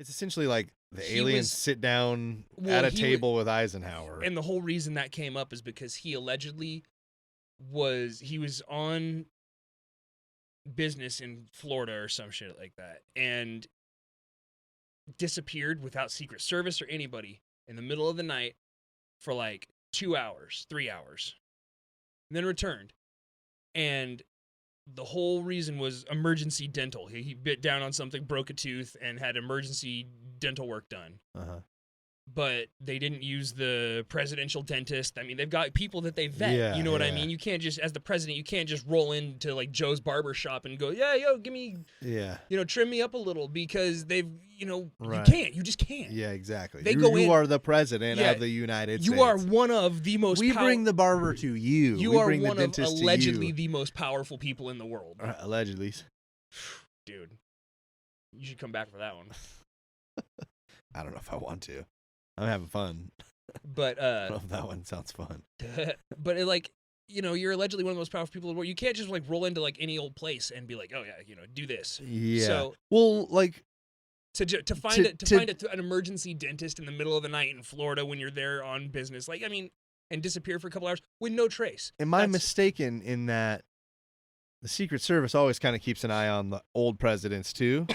It's essentially like the He aliens was- sit down Well, at a he table with Eisenhower. And the whole reason that came up is because he allegedly was on business in Florida or some shit like that, and disappeared without Secret Service or anybody in the middle of the night for like 2 hours, 3 hours, and then returned. And the whole reason was emergency dental. He bit down on something, broke a tooth, and had emergency dental work done. Uh-huh. But they didn't use the presidential dentist. I mean, they've got people that they vet. Yeah, You know what I yeah. mean? You can't just, as the president, you can't just roll into like Joe's barber shop and go, yeah, yo, give me, Yeah. trim me up a little, because they've, Right. you can't. You just can't. Yeah, exactly. They you go in- are the president Yeah, of the United States. You are one of the most. We bring the barber to you. You we are bring one the of dentist allegedly to you. the most powerful people in the world, Allegedly. dude. You should come back for that one. I don't know if I want to. I'm having fun. But I don't know if that one sounds fun. but you're allegedly one of the most powerful people in the world. You can't just like roll into like any old place and be like, oh yeah, do this. Yeah. So well, like to find an emergency dentist in the middle of the night in Florida when you're there on business, and disappear for a couple hours with no trace. am I mistaken in that the Secret Service always kind of keeps an eye on the old presidents too?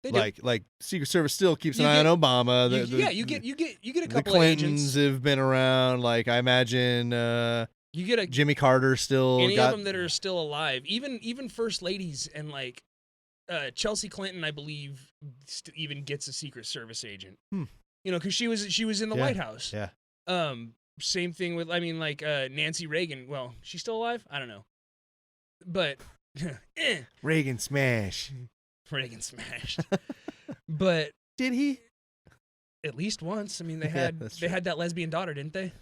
They do. Like Secret Service still keeps an You eye get- on Obama. you get a the couple of agents. Clintons have been around. Like I imagine You get Jimmy Carter still any got of them that are still alive, even first ladies, and like Chelsea Clinton, I believe, even gets a Secret Service agent. Because she was in the Yeah, White House. yeah. Same thing with Nancy Reagan. Well, she's still alive? I don't know, but Reagan smash. Reagan smashed. But Did he? at least once. I mean, they Yeah, had that's true. that lesbian daughter, didn't they?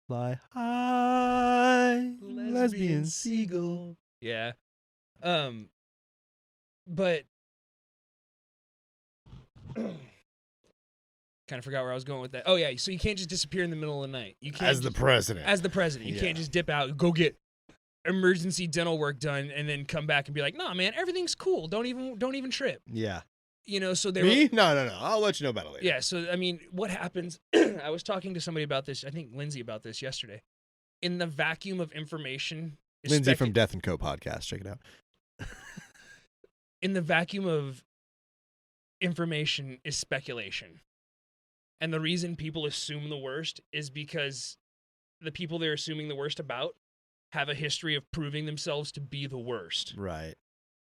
Fly high, lesbian seagull. Yeah. But kind of forgot where I was going with that. Oh yeah, so you can't just disappear in the middle of the night. You can't As the president. As the president, you can't just dip out, go get emergency dental work done, and then come back and be like, "Nah, man, everything's cool. Don't even trip." Yeah. So they Me? were. No. I'll let you know about it later. Yeah. So I mean, what happens? I was talking to somebody about this. I think Lindsay about this yesterday. In the vacuum of information, Lindsay from Death and Co podcast. Check it out. in the vacuum of information is speculation. And the reason people assume the worst is because the people they're assuming the worst about have a history of proving themselves to be the worst. Right.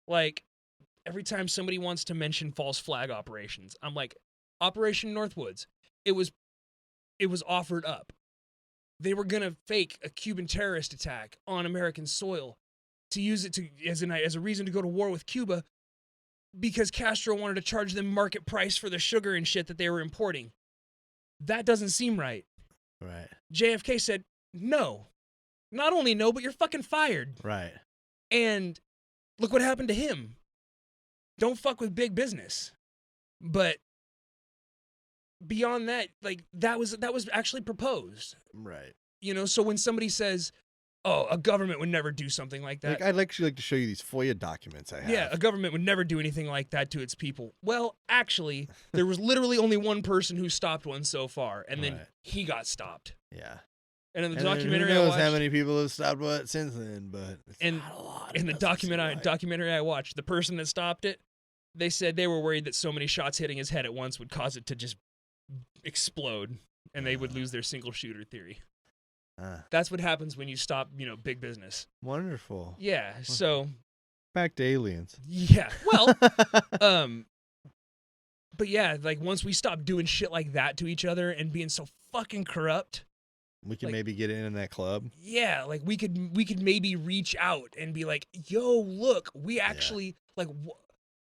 Like, every time somebody wants to mention false flag operations, I'm like, Operation Northwoods, it was offered up. They were going to fake a Cuban terrorist attack on American soil to use it as a reason to go to war with Cuba because Castro wanted to charge them market price for the sugar and shit that they were importing. That doesn't seem right. Right. JFK said, no. Not only no, but you're fucking fired. Right. And look what happened to him. Don't fuck with big business. But beyond that, like that was actually proposed. Right. So when somebody says, "Oh, a government would never do something like that." Like, I'd actually like to show you these FOIA documents I have. Yeah, a government would never do anything like that to its people. Well, actually, there was literally only one person who stopped one so far, and then Right. he got stopped. Yeah. And in the And then documentary who I knows watched, how many people have stopped what since then, but it's and not a lot. in the It doesn't seem like. documentary I watched, the person that stopped it, they said they were worried that so many shots hitting his head at once would cause it to just explode, and they would lose their single shooter theory. That's what happens when you stop, big business. Wonderful. Yeah. So. Back to aliens. Yeah. Well. But yeah, like once we stop doing shit like that to each other and being so fucking corrupt, We can like- maybe get in that club. yeah, like we could maybe reach out and be like, yo, look, we actually like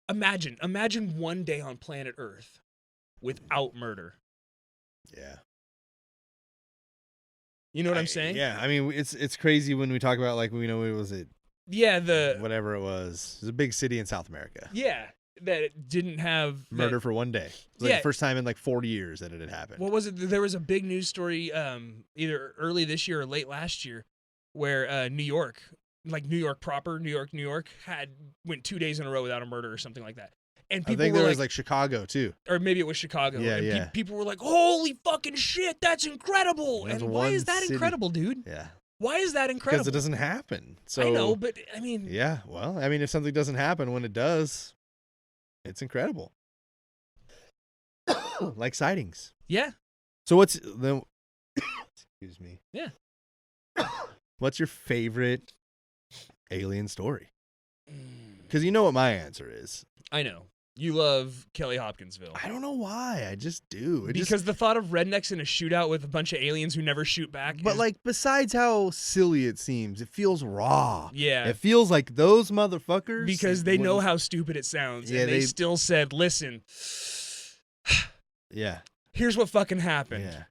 imagine one day on planet Earth without murder. Yeah. You know what I'm saying? Yeah. I mean, it's crazy when we talk about like what was it? Yeah, Whatever it was. It was a big city in South America. yeah, that it didn't have Murder for one day. It was like Yeah. the first time in like 40 years that it had happened. What was it? There was a big news story, either early this year or late last year, where New York proper, New York, went 2 days in a row without a murder or something like that. And I people think were there like, was like Chicago too. or maybe it was Chicago. Yeah, and yeah. people were like, "Holy fucking shit, that's incredible!" That's And why one is that city. incredible, dude? Yeah, Why is that incredible? because it doesn't happen. So I know, but I mean, yeah. Well, I mean, if something doesn't happen, when it does, it's incredible. Like sightings. yeah. So what's the? Excuse me. Yeah. What's your favorite alien story? Mm, Because you know what my answer is. I know you love Kelly Hopkinsville. I don't know why. I just do. It Because just, the thought of rednecks in a shootout with a bunch of aliens who never shoot back. but is- like, besides how silly it seems, it feels raw. yeah, It feels like those motherfuckers. because they know wouldn't- how stupid it sounds, Yeah, and they they- still said, "Listen, Yeah. here's what fucking happened." Yeah.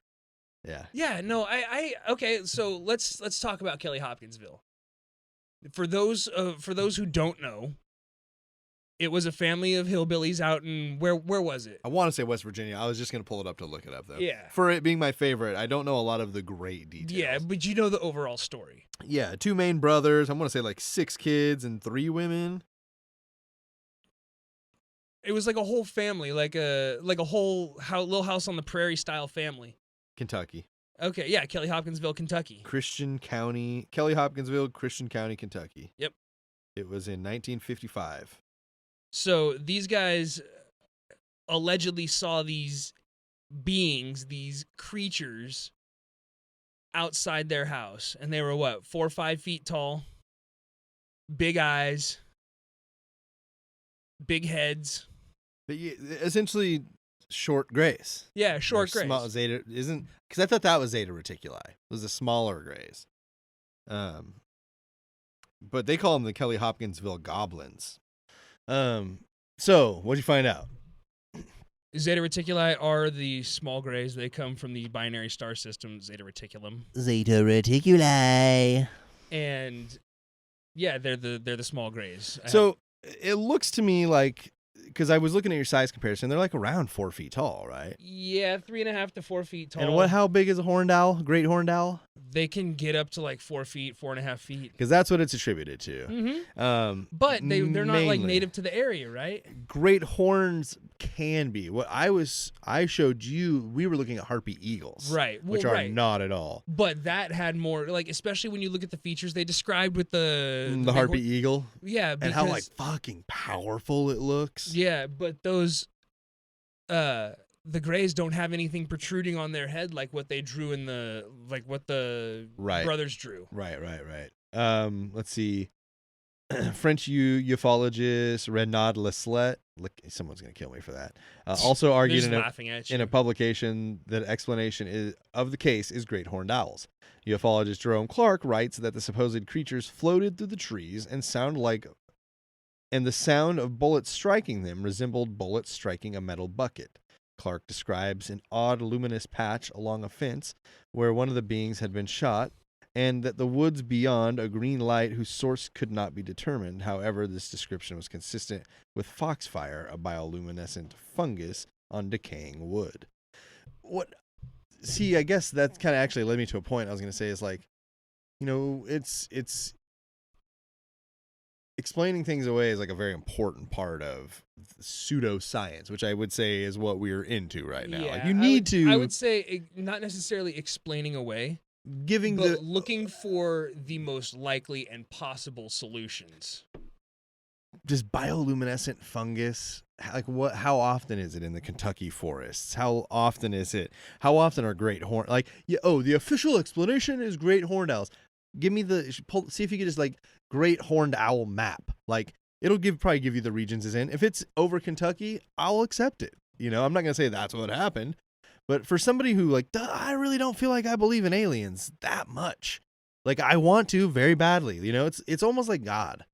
Yeah. Yeah, no, I okay. So let's talk about Kelly Hopkinsville. For those who don't know, it was a family of hillbillies out in where was it? I want to say West Virginia. I was just gonna pull it up to look it up though. Yeah. For it being my favorite, I don't know a lot of the great details. Yeah, but you know the overall story. Yeah. 2 main brothers. I want to say like 6 kids and 3 women. It was like a whole family, like a whole Little House on the Prairie style family. Kentucky. Okay, yeah, Kelly Hopkinsville, Kentucky. Christian County. Kelly Hopkinsville, Christian County, Kentucky. Yep. It was in 1955. So these guys allegedly saw these beings, these creatures, outside their house, and they were what, 4 or 5 feet tall, big eyes, big heads. But essentially, short grays. Yeah, short Or grays. Small, Zeta isn't because I thought that was Zeta Reticuli. It was the smaller grays. But they call them the Kelly Hopkinsville goblins. So what'd you find out? Zeta Reticuli are the small grays. They come from the binary star system, Zeta Reticulum. Zeta Reticuli. And yeah, they're the small grays. So it looks to me like, because I was looking at your size comparison, they're like around 4 feet tall, right? Yeah, 3.5 to 4 feet tall. And how big is a horned owl? Great horned owl? They can get up to like 4 feet, 4.5 feet. Because that's what it's attributed to. Mm-hmm. But they're not like mainly. native to the area, right? Great horns can be. What I showed you, we were looking at harpy eagles, Right. Well, which are right. not at all. But that had more, like, especially when you look at the features they described with the The harpy eagle, Yeah, and because, how like fucking powerful it looks. yeah, but those the grays don't have anything protruding on their head like what they drew in what the Right. brothers drew. Right. Let's see. French ufologist Renaud Laslet. Look, someone's gonna kill me for that. Also They're argued just in laughing at you. a publication that explanation of the case is great horned owls. Ufologist Jerome Clark writes that the supposed creatures floated through the trees and the sound of bullets striking them resembled bullets striking a metal bucket. Clark describes an odd luminous patch along a fence where one of the beings had been shot, and that the woods beyond a green light whose source could not be determined. However, this description was consistent with foxfire, a bioluminescent fungus on decaying wood. I guess that kind of actually led me to a point I was going to say is like, it's explaining things away is like a very important part of pseudoscience, which I would say is what we're into right now. Yeah, Like you need I would say not necessarily explaining away, giving but looking for the most likely and possible solutions. just bioluminescent fungus. Like how often is it in the Kentucky forests? How often is it? How often are great horn the official explanation is great horned owls. Give me see if you could just like great horned owl map. Like it'll probably give you the regions it's in. If it's over Kentucky, I'll accept it. I'm not gonna say that's what happened, but for somebody who I really don't feel like I believe in aliens that much. Like I want to very badly. It's almost like God.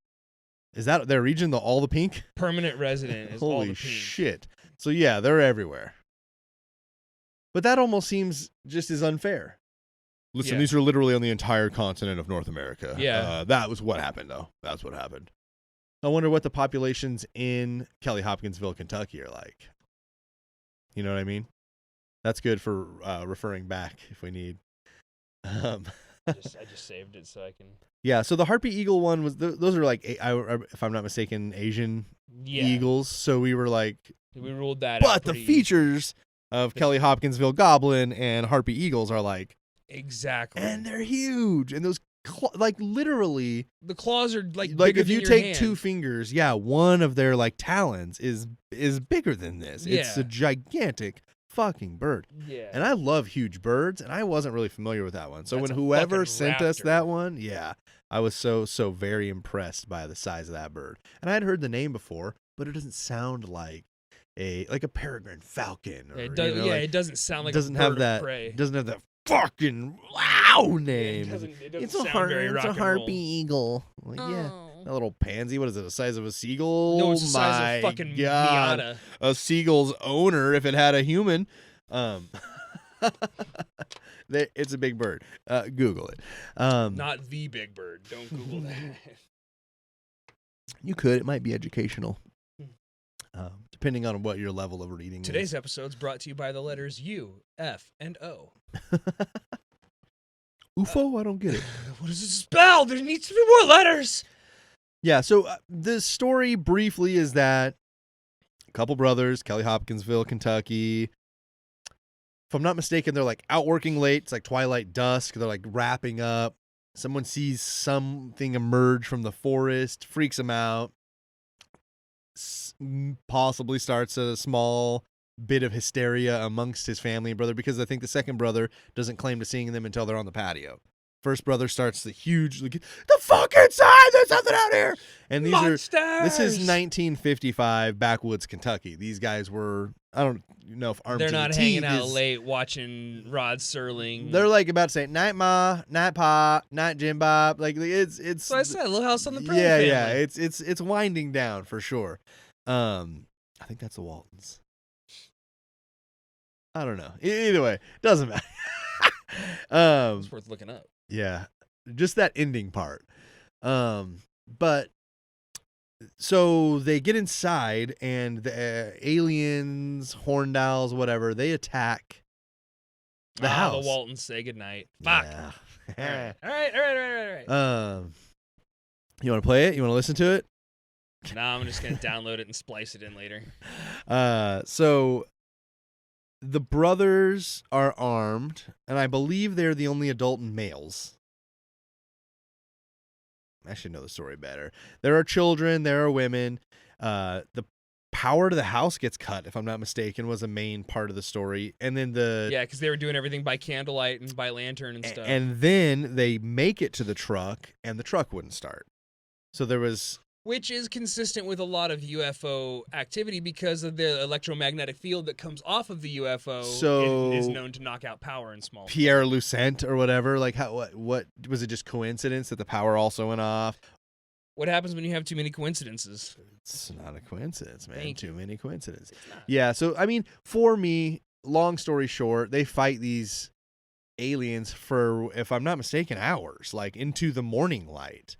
Is that their region? All the pink? Permanent resident is all Holy the pink. shit. So yeah, they're everywhere. But that almost seems just as unfair. Listen, Yeah. these are literally on the entire continent of North America. Yeah. That was what happened, though. That's what happened. I wonder what the populations in Kelly Hopkinsville, Kentucky are like. You know what I mean? That's good for referring back if we need. I just saved it so I can. Yeah, so the Harpy Eagle one was those are like if I'm not mistaken, Asian Yeah. eagles. So we were like, We ruled that out. but the pretty easy. features of Kelly Hopkinsville Goblin and Harpy Eagles are like, Exactly. and they're huge, and those like literally the claws are like if you than take your 2 hand. fingers, yeah, one of their like talons is bigger than this. It's Yeah. a gigantic fucking bird. Yeah. And I love huge birds, and I wasn't really familiar with that one. So That's when a whoever fucking sent us raptor. that one, yeah, I was so very impressed by the size of that bird. And I had heard the name before, but it doesn't sound like a peregrine falcon. Or, it does, you know, like, it doesn't sound like doesn't a bird have of that prey. doesn't have that fucking wow It name. doesn't It's sound very it's rock a and Harpy roll. Eagle. Like, yeah. Oh. That little pansy, what is it, the size of a seagull? No, it's the size My of fucking God. Miata. A seagull's owner if it had a human. It's a big bird. Google it. Not the big bird. Don't Google that. You could. It might be educational. Hmm. Depending on what your level of reading Today's episode's brought to you by the letters U, F, and O. is. UFO? I don't get it. What does it spell? There needs to be more letters. Yeah, so the story briefly is that a couple brothers, Kelly Hopkinsville, Kentucky. If I'm not mistaken, they're like out working late. It's like twilight dusk. They're like wrapping up. Someone sees something emerge from the forest, freaks them out, possibly starts a small bit of hysteria amongst his family and brother, because I think the second brother doesn't claim to seeing them until they're on the patio. First brother starts the huge, like, the fuck inside, there's something out here. And this is 1955 backwoods Kentucky. These guys were, I don't know if armed They're to the not teeth hanging out is- late watching Rod Serling. They're like about to say night ma, night pa, night Jim Bob. Like it's So I said, Little House on the Prairie yeah, family. yeah. It's winding down for sure. I think that's the Waltons. I don't know. Either way, doesn't matter. It's worth looking up. Yeah, just that ending part. But so they get inside, and the aliens, horned owls, whatever, they attack the house. The Waltons say goodnight. Fuck. Yeah. All right. You want to play it? You want to listen to it? Nah, I'm just gonna download it and splice it in later. So the brothers are armed, and I believe they're the only adult males. I should know the story better. There are children, there are women. The power to the house gets cut, if I'm not mistaken, was a main part of the story. And then Yeah, because they were doing everything by candlelight and by lantern and stuff. and then they make it to the truck, and the truck wouldn't start. So there was... Which is consistent with a lot of UFO activity because of the electromagnetic field that comes off of the UFO So- is known to knock out power in small. Pierre Lucent or whatever, like what was it, just coincidence that the power also went off? What happens when you have too many coincidences? It's not a coincidence, man. Thank Too many coincidences. It's not. Yeah, so I mean, for me, long story short, they fight these aliens for, if I'm not mistaken, hours, like into the morning light.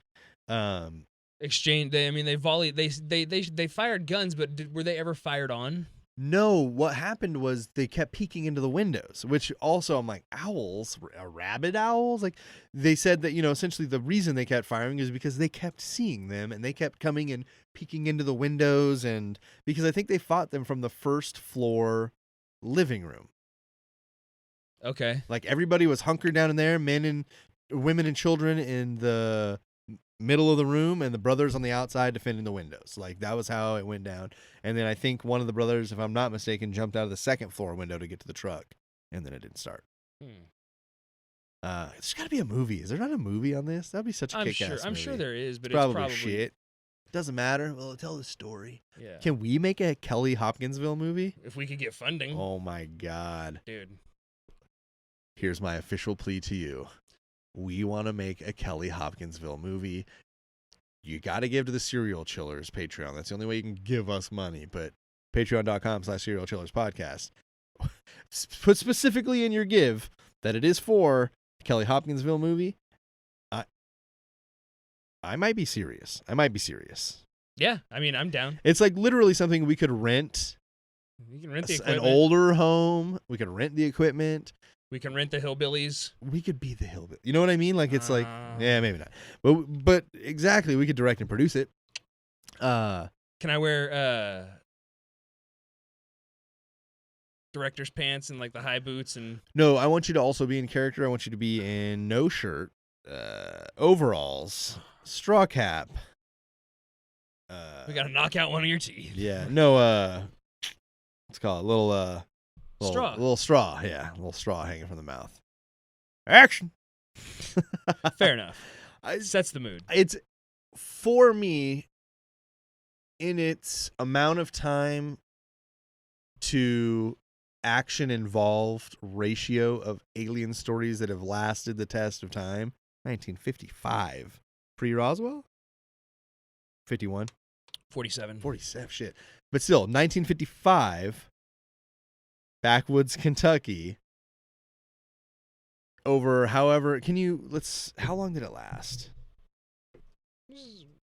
Exchange. They volleyed. They fired guns, but were they ever fired on? No, what happened was they kept peeking into the windows, which also I'm like, owls, rabid owls? Like, they said that, essentially the reason they kept firing is because they kept seeing them, and they kept coming and peeking into the windows, and because I think they fought them from the first floor living room. Okay. Like, everybody was hunkered down in there, women and children in the middle of the room, and the brothers on the outside defending the windows. Like, that was how it went down. And then I think one of the brothers, if I'm not mistaken, jumped out of the second floor window to get to the truck, and then it didn't start. There's got to be a movie. Is there not a movie on this? That'd be such a kick-ass movie. I'm sure there is, but It's it's probably shit. Doesn't matter. Well, tell the story. Yeah. Can we make a Kelly Hopkinsville movie? If we could get funding, Oh my God. dude. Here's my official plea to you. We want to make a Kelly Hopkinsville movie. You got to give to the Serial Chillers Patreon. That's the only way you can give us money. But patreon.com/Serial Chillers podcast. Put specifically in your give that it is for the Kelly Hopkinsville movie. I might be serious. Yeah, I mean, I'm down. It's like literally something we could rent. You can rent the An equipment. older home. We could rent the equipment. We can rent the hillbillies. We could be the hillbilly. You know what I mean? Like it's like, Uh. yeah, maybe not. But exactly, we could direct and produce it. Can I wear director's pants and like the high boots and No, I want you to also be in character. I want you to be in no shirt, overalls, straw cap. we gotta knock out one of your teeth? Yeah, no. Let's call it Straw. little straw. Yeah, a little straw hanging from the mouth. Action. Fair enough. I, Sets the mood. it's for me in its amount of time to action involved ratio of alien stories that have lasted the test of time. 1955 pre-Roswell, 51, 47. 47, shit, but still 1955 backwoods Kentucky. Over however, how long did it last?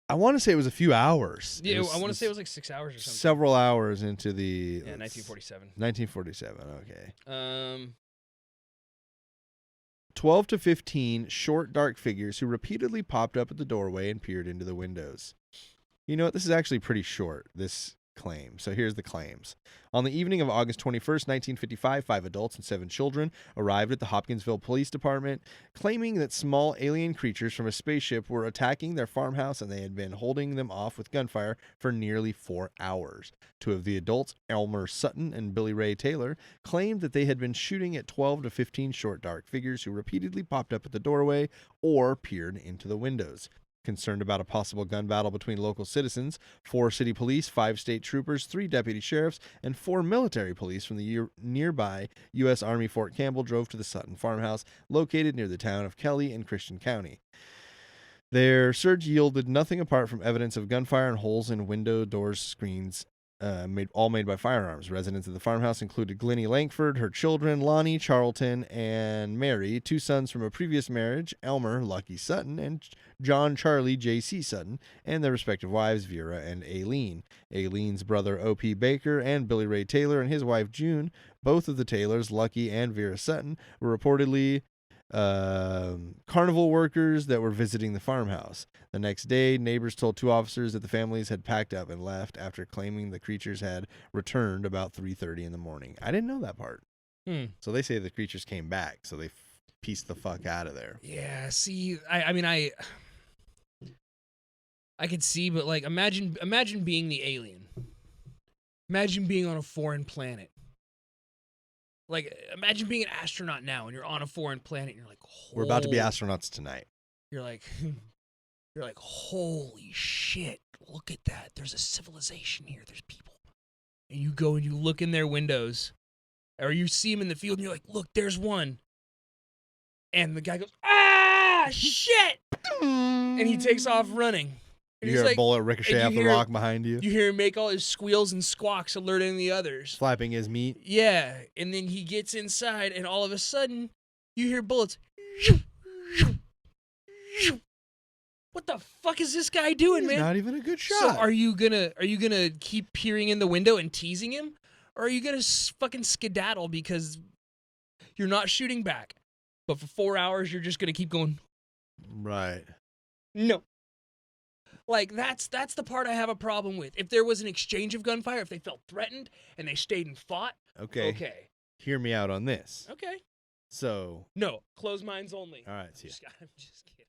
I want to say it was a few hours. Yeah, I want to say it was like 6 hours or something. Several hours into the... Yeah, 1947. 1947, okay. 12 12 to 15 short, dark figures who repeatedly popped up at the doorway and peered into the windows. You know what? This is actually pretty short, this claim. So here's the claims. On the evening of August 21st, 1955, 5 adults and 7 children arrived at the Hopkinsville Police Department, claiming that small alien creatures from a spaceship were attacking their farmhouse and they had been holding them off with gunfire for nearly 4 hours. 2 of the adults, Elmer Sutton and Billy Ray Taylor, claimed that they had been shooting at 12 to 15 short, dark figures who repeatedly popped up at the doorway or peered into the windows. Concerned about a possible gun battle between local citizens, 4 city police, 5 state troopers, 3 deputy sheriffs, and 4 military police from the nearby U.S. Army Fort Campbell drove to the Sutton farmhouse located near the town of Kelly in Christian County. Their search yielded nothing apart from evidence of gunfire and holes in window doors, screens, made by firearms. Residents of the farmhouse included Glennie Langford, her children, Lonnie, Charlton, and Mary, 2 sons from a previous marriage, Elmer, Lucky Sutton, and John Charlie J.C. Sutton, and their respective wives, Vera and Aileen. Aileen's brother, O.P. Baker, and Billy Ray Taylor and his wife, June, both of the Taylors, Lucky and Vera Sutton, were reportedly carnival workers that were visiting the farmhouse. The next day, neighbors told 2 officers that the families had packed up and left after claiming the creatures had returned about 3:30 in the morning. I didn't know that part. So they say the creatures came back, so they pieced the fuck out of there. Yeah, see, I mean, I could see, but like, imagine being the alien. Imagine being on a foreign planet. Like, imagine being an astronaut now, and you're on a foreign planet, and you're like, We're about to be astronauts tonight. You're like, holy shit! Look at that. There's a civilization here. There's people, and you go and you look in their windows, or you see them in the field, and you're like, look, there's one. And the guy goes, ah, shit! And he takes off running. And You he's hear like, a bullet ricochet and off you the hear- rock behind you, You hear him make all his squeals and squawks, alerting the others. flapping his meat. Yeah, and then he gets inside, and all of a sudden, you hear bullets. What the fuck is this guy doing, He's man? not even a good shot. So are you gonna keep peering in the window and teasing him, or are you gonna fucking skedaddle because you're not shooting back, but for 4 hours you're just gonna keep going? Right. No. Like, that's the part I have a problem with. If there was an exchange of gunfire, if they felt threatened and they stayed and fought, Okay. okay. Hear me out on this. Okay. So, No, closed minds only. all right, see ya. I'm just kidding.